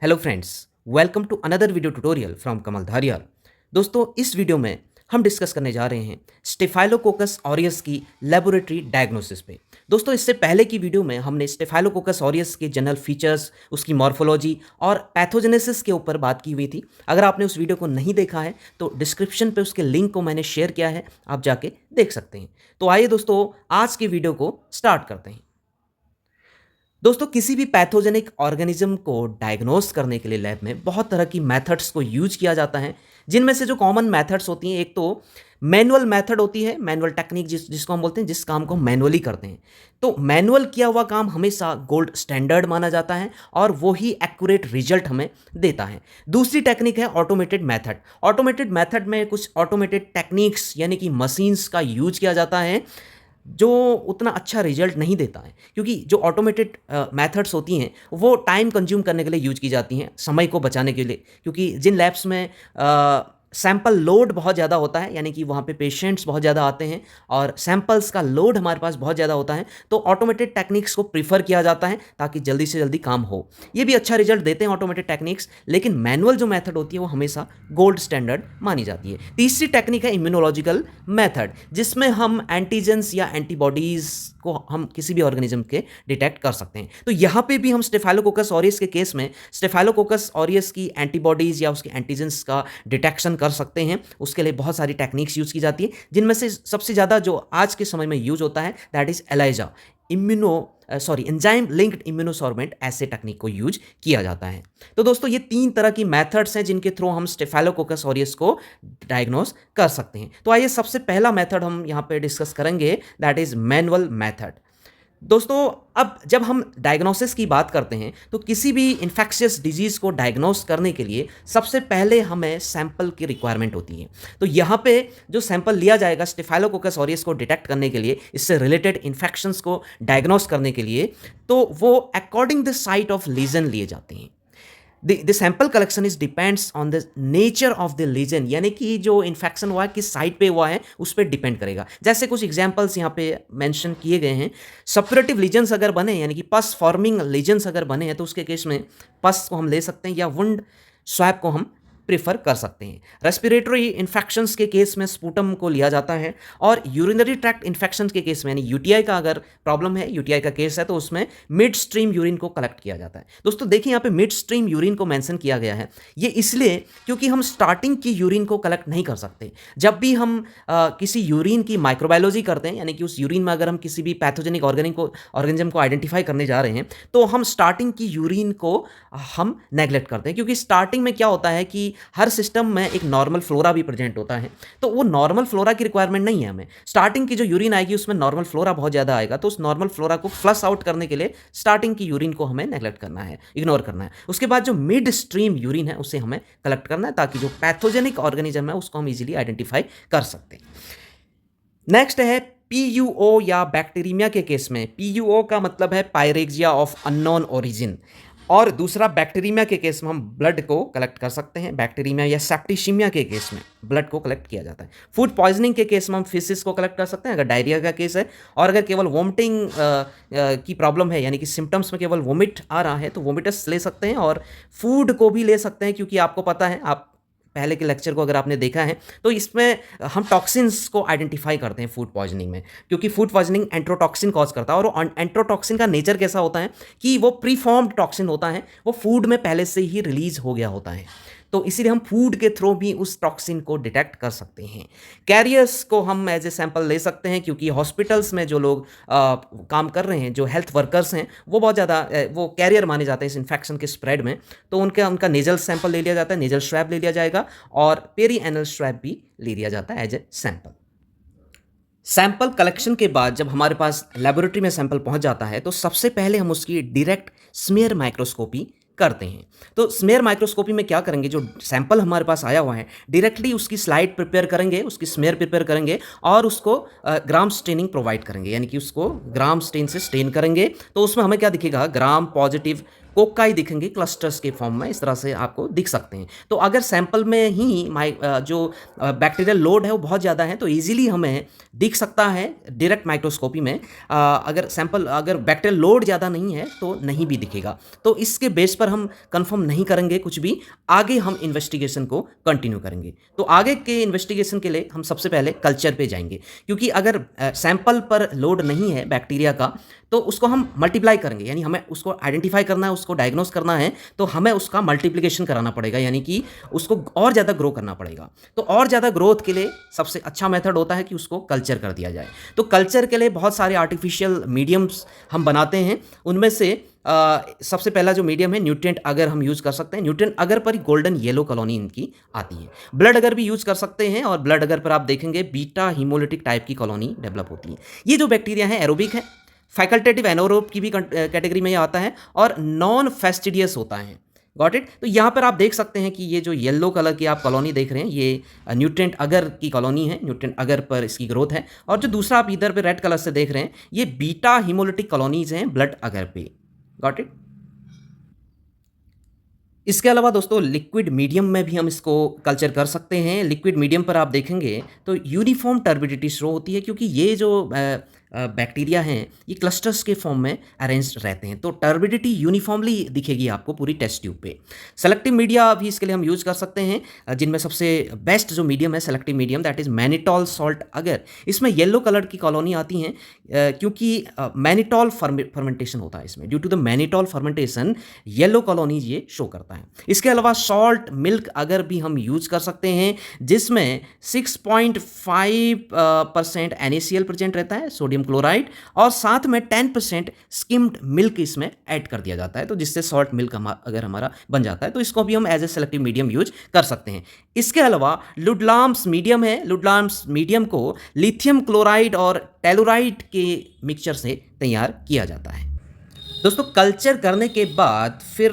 Hello friends, welcome to another video tutorial from Kamal Dhariyal. दोस्तों, इस video में हम डिस्कस करने जा रहे हैं स्टेफाइलोकोकस ऑरियस की लेबोरेटरी डायग्नोसिस पे। दोस्तों, इससे पहले की वीडियो में हमने स्टेफाइलोकोकस ऑरियस के जनरल फीचर्स, उसकी मॉर्फोलॉजी और पैथोजेनेसिस के ऊपर बात की हुई थी। अगर आपने उस वीडियो को नहीं देखा है तो डिस्क्रिप्शन पे उसके लिंक को मैंने शेयर किया है, आप जाके देख सकते हैं। तो आइए दोस्तों, आज के वीडियो को स्टार्ट करते हैं। दोस्तों, किसी भी पैथोजेनिक ऑर्गेनिज्म को डायग्नोस करने के लिए लैब में बहुत तरह की मेथड्स को यूज किया जाता है, जिनमें से जो कॉमन मेथड्स होती हैं, एक तो मैनुअल मेथड होती है, मैनुअल टेक्निक जिसको हम बोलते हैं, जिस काम को हम मैनुअली करते हैं। तो मैनुअल किया हुआ काम हमेशा गोल्ड स्टैंडर्ड माना जाता है और वो ही एक्यूरेट रिजल्ट हमें देता है। दूसरी टेक्निक है ऑटोमेटेड मेथड। ऑटोमेटेड मेथड में कुछ ऑटोमेटेड टेक्निक्स यानी कि मशीन्स का यूज किया जाता है, जो उतना अच्छा रिजल्ट नहीं देता है, क्योंकि जो ऑटोमेटेड मेथड्स होती हैं वो टाइम कंज्यूम करने के लिए यूज की जाती हैं, समय को बचाने के लिए। क्योंकि जिन लैब्स में सैंपल लोड बहुत ज़्यादा होता है, यानी कि वहाँ पे पेशेंट्स बहुत ज़्यादा आते हैं और सैंपल्स का लोड हमारे पास बहुत ज़्यादा होता है, तो ऑटोमेटेड टेक्निक्स को प्रीफर किया जाता है ताकि जल्दी से जल्दी काम हो। ये भी अच्छा रिजल्ट देते हैं ऑटोमेटेड टेक्निक्स, लेकिन मैनुअल जो मेथड होती है वो हमेशा गोल्ड स्टैंडर्ड मानी जाती है। तीसरी टेक्निक है इम्यूनोलॉजिकल मेथड, जिसमें हम एंटीजेंस या एंटीबॉडीज़ को हम किसी भी ऑर्गेनिज्म के डिटेक्ट कर सकते हैं। तो यहाँ पे भी हम स्टेफाइलोकोकस ऑरियस के केस में स्टेफाइलोकोकस ऑरियस की एंटीबॉडीज़ या उसके एंटीजेंस का डिटेक्शन कर सकते हैं। उसके लिए बहुत सारी टेक्निक्स यूज़ की जाती है, जिनमें से सबसे ज़्यादा जो आज के समय में यूज होता है that is ELISA enzyme linked immunosorbent. ऐसे टेक्निक को यूज किया जाता है। तो दोस्तों, ये तीन तरह की मेथड्स हैं जिनके थ्रू हम स्टेफाइलोकोकस ऑरियस को डायग्नोस कर सकते हैं। तो आइए, सबसे पहला मेथड हम यहाँ पे डिस्कस करेंगे, दैट इज मैनुअल मेथड। दोस्तों, अब जब हम डायग्नोसिस की बात करते हैं तो किसी भी इन्फेक्शियस डिजीज़ को डायग्नोस करने के लिए सबसे पहले हमें सैंपल की रिक्वायरमेंट होती है। तो यहाँ पे जो सैंपल लिया जाएगा स्टेफाइलोकोकस ऑरियस को डिटेक्ट करने के लिए, इससे रिलेटेड इन्फेक्शंस को डायग्नोस करने के लिए, तो वो according the site of lesion लिए जाते हैं। The sample collection is depends on the nature of the lesion, यानी कि जो इन्फेक्शन हुआ है किस साइड पे हुआ है उस पर डिपेंड करेगा। जैसे कुछ एग्जांपल्स यहाँ पे मेंशन किए गए हैं। सप्यूरेटिव लीजन्स अगर बने, यानी कि पस फॉर्मिंग लीजन्स अगर बने हैं, तो उसके केस में पस को हम ले सकते हैं या वुंड स्वैब को हम प्रेफर कर सकते हैं। रेस्पिरेटरी इन्फेक्शंस के केस में स्पूटम को लिया जाता है, और यूरिनरी ट्रैक्ट इन्फेक्शंस के केस में, यानी यूटीआई का अगर प्रॉब्लम है, यूटीआई का केस है, तो उसमें मिड स्ट्रीम यूरिन को कलेक्ट किया जाता है। दोस्तों देखिए, यहाँ पे मिड स्ट्रीम यूरिन को मेंशन किया गया है। ये इसलिए क्योंकि हम स्टार्टिंग की यूरिन को कलेक्ट नहीं कर सकते। जब भी हम किसी यूरिन की माइक्रोबायोलॉजी करते हैं, यानी कि उस यूरिन में अगर हम किसी भी पैथोजेनिक ऑर्गेनिज्म को आइडेंटिफाई करने जा रहे हैं, तो हम स्टार्टिंग की यूरिन को हम नेग्लेक्ट करते हैं। क्योंकि स्टार्टिंग में क्या होता है कि हर सिस्टम में एक नॉर्मल फ्लोरा भी प्रेजेंट होता है, तो वो नॉर्मल फ्लोरा की रिक्वायरमेंट नहीं है हमें। स्टार्टिंग की जो यूरिन आएगी उसमें नॉर्मल फ्लोरा बहुत ज़्यादा आएगा, तो उस नॉर्मल फ्लोरा को फ्लश आउट करने के लिए स्टार्टिंग की यूरिन को हमें नेग्लेक्ट करना है, इग्नोर करना है। उसके बाद जो मिड स्ट्रीम यूरिन है उसे हमें कलेक्ट करना है, ताकि जो पैथोजेनिक ऑर्गेनिज्म है उसको हम इजीली आइडेंटिफाई कर सकते हैं। नेक्स्ट है पीयूओ या बैक्टीरिया के केस में। पीयूओ का मतलब है पायरेक्सिया ऑफ अननोन ओरिजिन, और दूसरा बैक्टीरिया के केस में हम ब्लड को कलेक्ट कर सकते हैं। बैक्टीरिया या सेप्टिसिमिया के केस में ब्लड को कलेक्ट किया जाता है। फूड पॉइजनिंग के केस में हम फिसिस को कलेक्ट कर सकते हैं अगर डायरिया का केस है, और अगर केवल वोमिटिंग की प्रॉब्लम है, यानी कि सिम्टम्स में केवल वोमिट आ रहा है, तो वोमिटस ले सकते हैं। और फूड को भी ले सकते हैं, क्योंकि आपको पता है, आप पहले के लेक्चर को अगर आपने देखा है तो इसमें हम टॉक्सिन्स को आइडेंटिफाई करते हैं फूड पॉइजनिंग में, क्योंकि फूड पॉइजनिंग एंट्रोटॉक्सिन कॉज करता है। और एंट्रोटॉक्सिन का नेचर कैसा होता है कि वो प्रीफॉर्म्ड टॉक्सिन होता है, वो फूड में पहले से ही रिलीज हो गया होता है, तो इसीलिए हम फूड के थ्रू भी उस टॉक्सिन को डिटेक्ट कर सकते हैं। कैरियर्स को हम एज ए सैंपल ले सकते हैं, क्योंकि हॉस्पिटल्स में जो लोग काम कर रहे हैं, जो हेल्थ वर्कर्स हैं, वो बहुत ज़्यादा वो कैरियर माने जाते हैं इस इन्फेक्शन के स्प्रेड में, तो उनका नेजल सैंपल ले लिया जाता है, नेजल स्वैब ले लिया जाएगा, और पेरी एनल स्वैब भी ले लिया जाता है as a sample. Sample collection के बाद जब हमारे पास लेबोरेटरी में सैंपल पहुंच जाता है, तो सबसे पहले हम उसकी डायरेक्ट स्मीयर माइक्रोस्कोपी करते हैं। तो स्मीयर माइक्रोस्कोपी में क्या करेंगे, जो सैंपल हमारे पास आया हुआ है, डायरेक्टली उसकी स्लाइड प्रिपेयर करेंगे, उसकी स्मीयर प्रिपेयर करेंगे, और उसको ग्राम स्टेनिंग प्रोवाइड करेंगे, यानी कि उसको ग्राम स्टेन से स्टेन करेंगे। तो उसमें हमें क्या दिखेगा, ग्राम पॉजिटिव कोकाई दिखेंगे क्लस्टर्स के फॉर्म में, इस तरह से आपको दिख सकते हैं। तो अगर सैंपल में ही जो बैक्टीरियल लोड है वो बहुत ज़्यादा है तो ईजिली हमें दिख सकता है डायरेक्ट माइक्रोस्कोपी में। अगर बैक्टीरियल लोड ज़्यादा नहीं है तो नहीं भी दिखेगा। तो इसके बेस पर हम कंफर्म नहीं करेंगे कुछ भी, आगे हम इन्वेस्टिगेशन को कंटिन्यू करेंगे। तो आगे के इन्वेस्टिगेशन के लिए हम सबसे पहले कल्चर पे जाएंगे, क्योंकि अगर सैंपल पर लोड नहीं है बैक्टीरिया का तो उसको हम मल्टीप्लाई करेंगे, यानी हमें उसको आइडेंटिफाई करना है, उसको डायग्नोस करना है, तो हमें उसका मल्टीप्लिकेशन कराना पड़ेगा, यानी कि उसको और ज़्यादा ग्रो करना पड़ेगा। तो और ज़्यादा ग्रोथ के लिए सबसे अच्छा मेथड होता है कि उसको कल्चर कर दिया जाए। तो कल्चर के लिए बहुत सारे आर्टिफिशियल मीडियम्स हम बनाते हैं। उनमें से सबसे पहला जो मीडियम है न्यूट्रिएंट अगर हम यूज़ कर सकते हैं। न्यूट्रिएंट अगर पर ही गोल्डन येलो कॉलोनी इनकी आती है। ब्लड अगर भी यूज़ कर सकते हैं, और ब्लड अगर पर आप देखेंगे बीटा हीमोलिटिक टाइप की कॉलोनी डेवलप होती है। ये जो बैक्टीरिया है एरोबिक है, फैकल्टेटिव एनारोब की भी कैटेगरी में ये आता है, और नॉन फेस्टिडियस होता है। Got it. तो यहाँ पर आप देख सकते हैं कि ये जो येलो कलर की आप कॉलोनी देख रहे हैं ये न्यूट्रिएंट अगर की कॉलोनी है, न्यूट्रिएंट अगर पर इसकी ग्रोथ है। और जो दूसरा आप इधर पे रेड कलर से देख रहे हैं ये बीटा हीमोलिटिक कॉलोनीज हैं ब्लड अगर पे। Got it. इसके अलावा दोस्तों लिक्विड मीडियम में भी हम इसको कल्चर कर सकते हैं। लिक्विड मीडियम पर आप देखेंगे तो यूनिफॉर्म टर्बिडिटी शो होती है, क्योंकि ये जो बैक्टीरिया हैं ये क्लस्टर्स के फॉर्म में अरेंज रहते हैं, तो टर्बिडिटी यूनिफॉर्मली दिखेगी आपको पूरी टेस्ट ट्यूब पे। सेलेक्टिव मीडिया भी इसके लिए हम यूज़ कर सकते हैं, जिनमें सबसे बेस्ट जो मीडियम है selective medium, that is mannitol salt अगर। इसमें येलो कलर की कॉलोनी आती हैं क्योंकि मैनिटॉल फर्मेंटेशन होता है इसमें। Due to the mannitol fermentation yellow colonies ये शो करता है। इसके अलावा सॉल्ट मिल्क अगर भी हम यूज़ कर सकते हैं, जिसमें 6.5% NaCl प्रेजेंट रहता है, सोडियम क्लोराइड, और साथ में 10% स्किम्ड मिल्क इसमें ऐड कर दिया जाता है, तो जिससे सॉल्ट मिल्क अगर हमारा बन जाता है तो इसको भी हम as a selective medium use कर सकते हैं। इसके अलावा लुडलाम्स मीडियम है। लुडलाम्स मीडियम को लिथियम क्लोराइड और टेलुराइड के मिक्सचर से तैयार किया जाता है। दोस्तों कल्चर करने के बाद फिर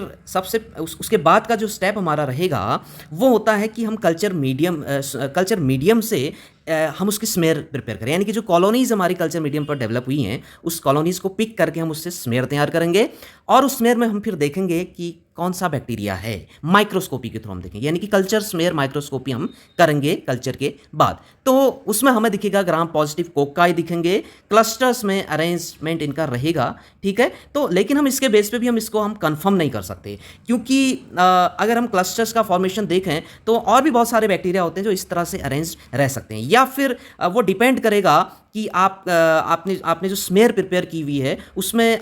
उसके बाद का जो स्टेप हमारा रहेगा वो होता है कि हम कल्चर मीडियम से हम उसकी स्मेयर प्रिपेयर करें, यानी कि जो कॉलोनीज़ हमारी कल्चर मीडियम पर डेवलप हुई हैं उस कॉलोनीज़ को पिक करके हम उससे स्मेयर तैयार करेंगे, और उस स्मेयर में हम फिर देखेंगे कि कौन सा बैक्टीरिया है, माइक्रोस्कोपी के थ्रू हम देखेंगे, यानी कि कल्चर स्मेयर माइक्रोस्कोपी हम करेंगे कल्चर के बाद। तो उसमें हमें दिखेगा ग्राम पॉजिटिव कोकाई दिखेंगे, क्लस्टर्स में अरेंजमेंट इनका रहेगा, ठीक है। तो लेकिन हम इसके बेस पे भी हम कंफर्म नहीं कर सकते, क्योंकि अगर हम क्लस्टर्स का फॉर्मेशन देखें तो और भी बहुत सारे बैक्टीरिया होते हैं जो इस तरह से अरेंज रह सकते हैं, या फिर वो डिपेंड करेगा कि आपने जो स्मेयर प्रिपेयर की हुई है उसमें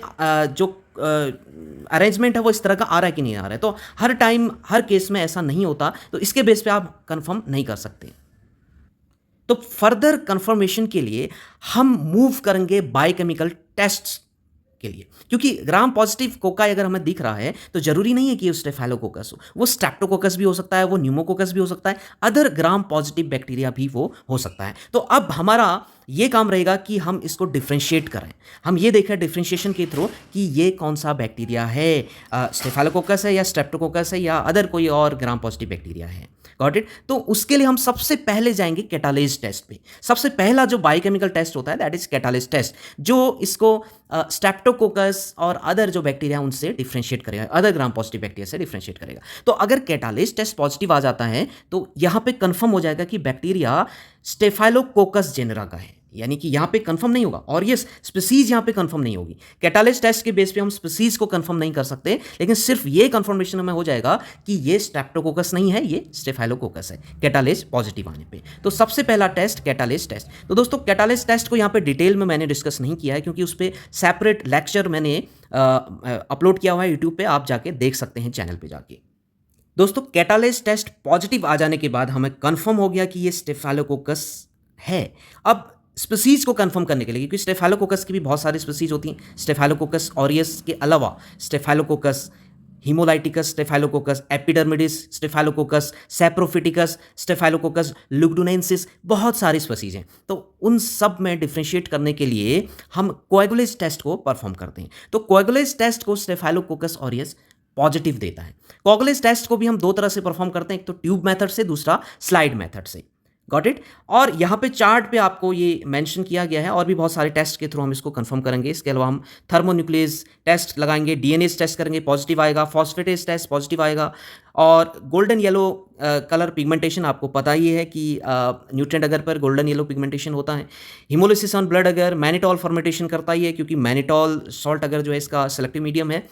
जो अरेंजमेंट है वो इस तरह का आ रहा है कि नहीं आ रहा है। तो हर टाइम हर केस में ऐसा नहीं होता, तो इसके बेस पे आप कंफर्म नहीं कर सकते। तो फर्दर कंफर्मेशन के लिए हम मूव करेंगे बायोकेमिकल टेस्ट्स के लिए, क्योंकि ग्राम पॉजिटिव कोकाई अगर हमें दिख रहा है तो जरूरी नहीं है कि वो स्टेफाइलोकोकस हो, वो स्ट्रेप्टोकोकस भी हो सकता है, वो न्यूमोकोकस भी हो सकता है, अदर ग्राम पॉजिटिव बैक्टीरिया भी वो हो सकता है। तो अब हमारा ये काम रहेगा कि हम इसको डिफ्रेंशिएट करें। हम ये देखें डिफ्रेंशिएशन के थ्रू कि ये कौन सा बैक्टीरिया है, स्टेफाइलोकोकस है या स्ट्रेप्टोकोकस है या अदर कोई और ग्राम पॉजिटिव बैक्टीरिया है। Got it. तो उसके लिए हम सबसे पहले जाएंगे कैटालेज टेस्ट पे। सबसे पहला जो बायोकेमिकल टेस्ट होता है दैट इज कैटालेज टेस्ट, जो इसको स्ट्रेप्टोकोकस और अदर जो बैक्टीरिया उनसे डिफ्रेंशिएट करेगा, अदर ग्राम पॉजिटिव बैक्टीरिया से डिफ्रेंशिएट करेगा। तो अगर कैटालेज टेस्ट पॉजिटिव आ जाता है तो यहाँ पे कंफर्म हो जाएगा कि बैक्टीरिया स्टेफाइलोकोकस जेनेरा का है, यानी कि यहाँ पे कंफर्म नहीं होगा, और ये स्पीसीज यहाँ पे कंफर्म नहीं होगी। कैटालेज टेस्ट के बेस पे हम स्पीसीज को कंफर्म नहीं कर सकते, लेकिन सिर्फ ये कंफर्मेशन हमें हो जाएगा कि ये स्ट्रेप्टोकोकस नहीं है, ये स्टेफाइलोकोकस है कैटालेज पॉजिटिव आने पे। तो सबसे पहला टेस्ट कैटालेज टेस्ट। तो दोस्तों कैटालेज टेस्ट को यहाँ पे डिटेल में मैंने डिस्कस नहीं किया है, क्योंकि उस पर सेपरेट लेक्चर मैंने अपलोड किया हुआ है यूट्यूब पे, आप जाके देख सकते हैं चैनल पे जाके। दोस्तों कैटालेज टेस्ट पॉजिटिव आ जाने के बाद हमें कंफर्म हो गया कि ये स्टेफाइलोकोकस है। अब स्पीसीज को कंफर्म करने के लिए, क्योंकि स्टेफाइलोकोकस की भी बहुत सारी स्पीसीज होती हैं, स्टेफाइलोकोकस ऑरियस के अलावा staphylococcus haemolyticus, staphylococcus epidermidis, staphylococcus saprophyticus, staphylococcus lugdunensis, बहुत सारी स्पीसीज हैं। तो उन सब में डिफ्रेंशिएट करने के लिए हम कोएगुलेज टेस्ट को परफॉर्म करते हैं। तो कोएगुलेज टेस्ट को स्टेफाइलोकोकस ऑरियस पॉजिटिव देता है। कोएगुलेज टेस्ट को भी हम दो तरह से परफॉर्म करते हैं, एक तो ट्यूब मेथड से, दूसरा स्लाइड मेथड से। Got it. और यहाँ पे चार्ट पे आपको ये मेंशन किया गया है, और भी बहुत सारे टेस्ट के थ्रू हम इसको कंफर्म करेंगे। इसके अलावा हम थर्मोन्यूक्लियस टेस्ट लगाएंगे, डीएनएस टेस्ट करेंगे, पॉजिटिव आएगा, फॉस्फेटेस टेस्ट पॉजिटिव आएगा, और गोल्डन येलो कलर पिगमेंटेशन आपको पता ही है कि न्यूट्रिएंट अगर पर गोल्डन येलो पिगमेंटेशन होता है। हिमोलिसिस ऑन ब्लड अगर मैनिटॉल फॉर्मेटेशन करता ही है, क्योंकि मैनिटॉल सॉल्ट अगर जो है इसका सेलेक्टिव मीडियम है।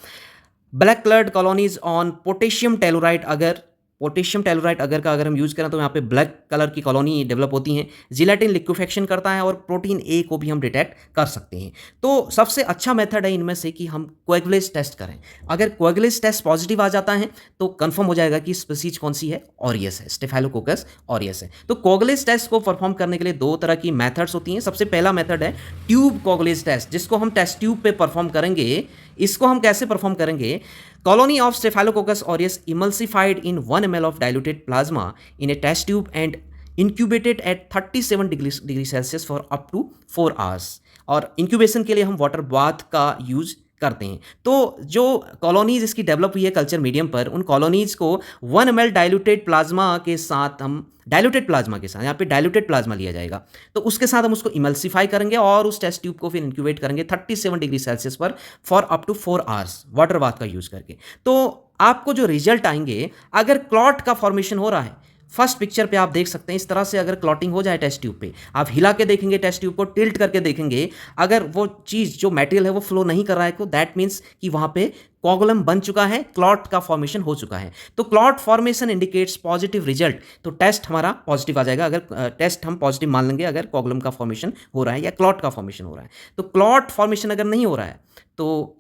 Black coloured colonies on potassium tellurite अगर, पोटेशियम टेलोराइट अगर का अगर हम यूज़ करें तो यहाँ पे ब्लैक कलर की कॉलोनी डेवलप होती हैं। जिलेटिन लिक्विफेक्शन करता है, और प्रोटीन ए को भी हम डिटेक्ट कर सकते हैं। तो सबसे अच्छा मेथड है इनमें से कि हम कोएगुलेज टेस्ट करें। अगर कोएगुलेज टेस्ट पॉजिटिव आ जाता है तो कंफर्म हो जाएगा कि स्पीसीज कौन सी है, ऑरियस है, स्टेफाइलोकोकस ऑरियस है। तो कोएगुलेज टेस्ट को परफॉर्म करने के लिए दो तरह की मेथड्स होती हैं। सबसे पहला मेथड है ट्यूब कोएगुलेज टेस्ट, जिसको हम टेस्ट ट्यूब पे परफॉर्म करेंगे। इसको हम कैसे परफॉर्म करेंगे? Colony of Staphylococcus aureus emulsified in 1 ml of diluted plasma in a test tube and incubated at 37 degree Celsius for up to 4 hours। और इंक्यूबेशन के लिए हम वाटर बाथ का यूज करते हैं। तो जो कॉलोनीज इसकी डेवलप हुई है कल्चर मीडियम पर, उन कॉलोनीज को 1 ml डाइल्यूटेड प्लाज्मा के साथ हम, डाइल्यूटेड प्लाज्मा के साथ, यहाँ पे डाइल्यूटेड प्लाज्मा लिया जाएगा, तो उसके साथ हम उसको इमल्सिफाई करेंगे और उस टेस्ट ट्यूब को फिर इंक्यूबेट करेंगे 37 डिग्री सेल्सियस पर for up to 4 hours water bath का यूज करके। तो आपको जो रिजल्ट आएंगे, अगर क्लॉट का फॉर्मेशन हो रहा है, फर्स्ट पिक्चर पे आप देख सकते हैं इस तरह से अगर क्लॉटिंग हो जाए टेस्ट ट्यूब पे, आप हिला के देखेंगे टेस्ट ट्यूब को, टिल्ट करके देखेंगे, अगर वो चीज़ जो मटेरियल है वो फ्लो नहीं कर रहा है, तो दैट मीन्स कि वहाँ पे कोगुलम बन चुका है, क्लॉट का फॉर्मेशन हो चुका है। तो clot formation indicates positive result, तो टेस्ट हमारा पॉजिटिव आ जाएगा अगर टेस्ट हम पॉजिटिव मान लेंगे अगर कोगुलम का फॉर्मेशन हो रहा है या क्लॉट का फॉर्मेशन हो रहा है। तो क्लॉट फॉर्मेशन अगर नहीं हो रहा है, तो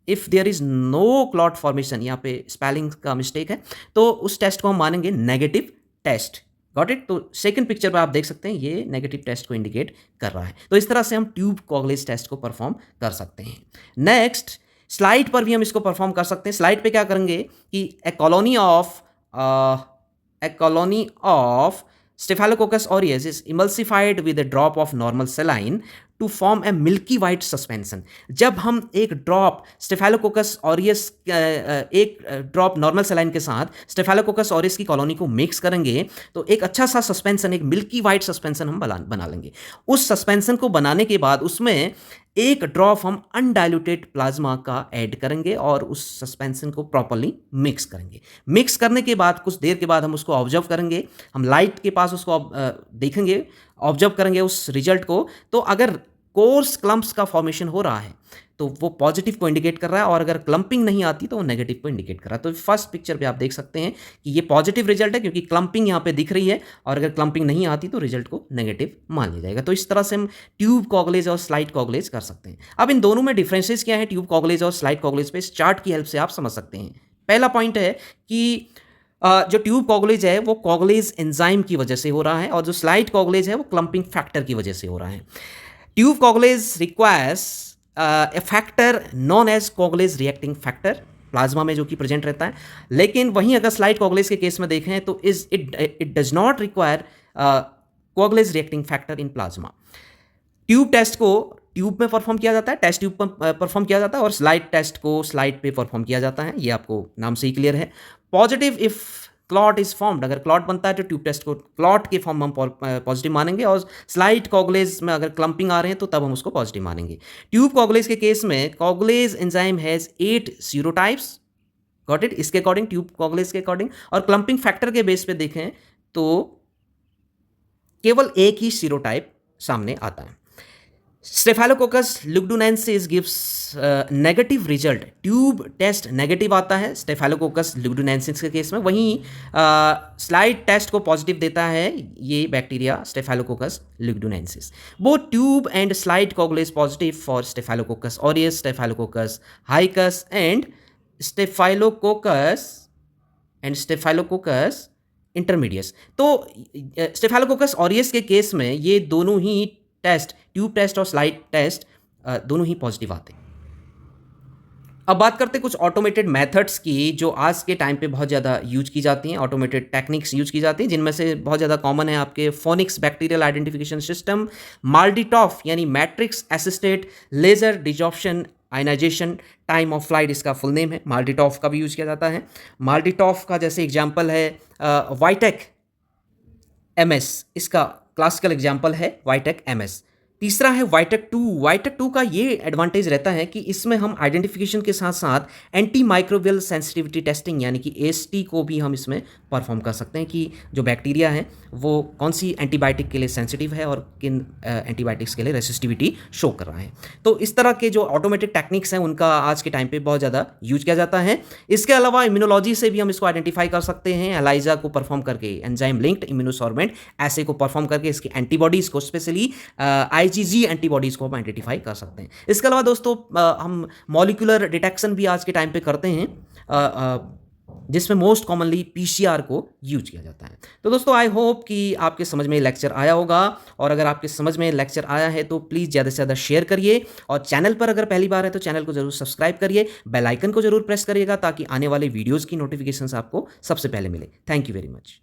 if there is no clot formation, यहाँ पे स्पेलिंग का मिस्टेक है, तो उस टेस्ट को हम मानेंगे नेगेटिव टेस्ट। Got it. तो सेकंड पिक्चर पर आप देख सकते हैं ये नेगेटिव टेस्ट को इंडिकेट कर रहा है। तो इस तरह से हम ट्यूब कोगुलेज टेस्ट को परफॉर्म कर सकते हैं। नेक्स्ट स्लाइड पर भी हम इसको परफॉर्म कर सकते हैं। स्लाइड पे क्या करेंगे कि a colony of Staphylococcus aureus is emulsified with a drop of normal saline to form a milky white suspension। जब हम एक ड्रॉप Staphylococcus aureus, एक ड्रॉप नॉर्मल सलाइन के साथ Staphylococcus aureus की कॉलोनी को मिक्स करेंगे, तो एक अच्छा सा सस्पेंशन, एक मिल्की वाइट सस्पेंशन हम बना लेंगे। उस सस्पेंशन को बनाने के बाद उसमें एक ड्रॉप हम अनडाइल्यूटेड प्लाज्मा का ऐड करेंगे और उस सस्पेंशन को प्रॉपर्ली मिक्स करेंगे। मिक्स करने के बाद कुछ देर के बाद हम उसको ऑब्जर्व करेंगे, हम लाइट के पास उसको देखेंगे, ऑब्जर्व करेंगे उस रिजल्ट को। तो अगर कोर्स क्लम्प्स का फॉर्मेशन हो रहा है तो वो पॉजिटिव को इंडिकेट कर रहा है, और अगर क्लम्पिंग नहीं आती तो वो नेगेटिव को इंडिकेट कर रहा है। तो फर्स्ट पिक्चर पे आप देख सकते हैं कि ये पॉजिटिव रिजल्ट है क्योंकि क्लम्पिंग यहाँ पे दिख रही है, और अगर क्लम्पिंग नहीं आती तो रिजल्ट को नेगेटिव मान लिया जाएगा। तो इस तरह से हम ट्यूब कोगुलेज और स्लाइड कोगुलेज कर सकते हैं। अब इन दोनों में डिफरेंसेस क्या है ट्यूब कोगुलेज और स्लाइड कोगुलेज पे, इस चार्ट की हेल्प से आप समझ सकते हैं। पहला पॉइंट है कि जो ट्यूब कोगुलेज है वो कोगुलेज एंजाइम की वजह से हो रहा है, और जो स्लाइड कोगुलेज है वो क्लम्पिंग फैक्टर की वजह से हो रहा है। Tube coagulase requires a factor known as coagulase reacting factor, plasma में जो कि प्रेजेंट रहता है। लेकिन वहीं अगर स्लाइड कोगुलेज के केस में देखें तो it does not require coagulase reacting factor in plasma. Tube test को ट्यूब में परफॉर्म किया जाता है, टेस्ट ट्यूब पर परफॉर्म किया जाता है, और स्लाइड टेस्ट को स्लाइड पे परफॉर्म किया जाता है। ये आपको नाम से ही क्लियर है। Positive if clot is formed, अगर क्लॉट बनता है तो ट्यूब टेस्ट को क्लॉट के फॉर्म में हम पॉजिटिव मानेंगे, और स्लाइड कोगुलेज में अगर क्लम्पिंग आ रहे हैं तो तब हम उसको पॉजिटिव मानेंगे। ट्यूब कोगुलेज के केस में coagulase enzyme has 8 serotypes, got it, इसके अकॉर्डिंग, ट्यूब कोगुलेज के अकॉर्डिंग। और क्लम्पिंग फैक्टर के बेस पे देखें तो केवल एक ही सीरोटाइप सामने आता है। Staphylococcus lugdunensis gives negative result, tube test negative आता है Staphylococcus lugdunensis के केस में, वहीं स्लाइड टेस्ट को पॉजिटिव देता है ये bacteria Staphylococcus lugdunensis। Both tube and slide coagulase positive for Staphylococcus aureus, Staphylococcus hicus and Staphylococcus intermedius। तो Staphylococcus aureus के केस में ये दोनों ही टेस्ट, ट्यूब टेस्ट और स्लाइड टेस्ट, दोनों ही पॉजिटिव आते हैं। अब बात करते हैं कुछ ऑटोमेटेड मेथड्स की जो आज के टाइम पे बहुत ज़्यादा यूज की जाती हैं, ऑटोमेटेड टेक्निक्स यूज की जाती हैं, जिनमें से बहुत ज़्यादा कॉमन है आपके Phoenix bacterial identification system, MALDI TOF यानी matrix assisted laser desorption ionisation time of flight, इसका फुल नेम है। माल्डिटॉफ का भी यूज किया जाता है। माल्डिटॉफ का जैसे एग्जाम्पल है वाइटेक MS, इसका क्लासिकल एग्जाम्पल है वाईटेक MS। तीसरा है वाईटेक 2। वाईटेक 2 का ये एडवांटेज रहता है कि इसमें हम आइडेंटिफिकेशन के साथ साथ एंटी माइक्रोबियल सेंसिटिविटी टेस्टिंग यानी कि AST को भी हम इसमें परफॉर्म कर सकते हैं कि जो बैक्टीरिया है वो कौन सी एंटीबायोटिक के लिए सेंसिटिव है और किन एंटीबायोटिक्स के लिए रेसिस्टिविटी शो कर रहा है। तो इस तरह के जो ऑटोमेटेड टेक्निक्स हैं उनका आज के टाइम पे बहुत ज़्यादा यूज किया जाता है। इसके अलावा इम्यूनोलॉजी से भी हम इसको आइडेंटिफाई कर सकते हैं, एलाइजा को परफॉर्म करके, एंजाइम लिंक्ड इम्यूनोसॉर्बेंट ऐसे को परफॉर्म करके इसकी एंटीबॉडीज़ को, स्पेशली IgG एंटीबॉडीज़ को हम आइडेंटिफाई कर सकते हैं। इसके अलावा दोस्तों हम मॉलिक्यूलर डिटेक्शन भी आज के टाइम पे करते हैं, जिसमें मोस्ट कॉमनली PCR को यूज किया जाता है। तो दोस्तों आई होप कि आपके समझ में लेक्चर आया होगा, और अगर आपके समझ में लेक्चर आया है तो प्लीज़ ज़्यादा से ज़्यादा शेयर करिए, और चैनल पर अगर पहली बार है तो चैनल को जरूर सब्सक्राइब करिए, बेल आइकन को जरूर प्रेस करिएगा ताकि आने वाले वीडियोज़ की नोटिफिकेशंस आपको सबसे पहले मिले। Thank you very much.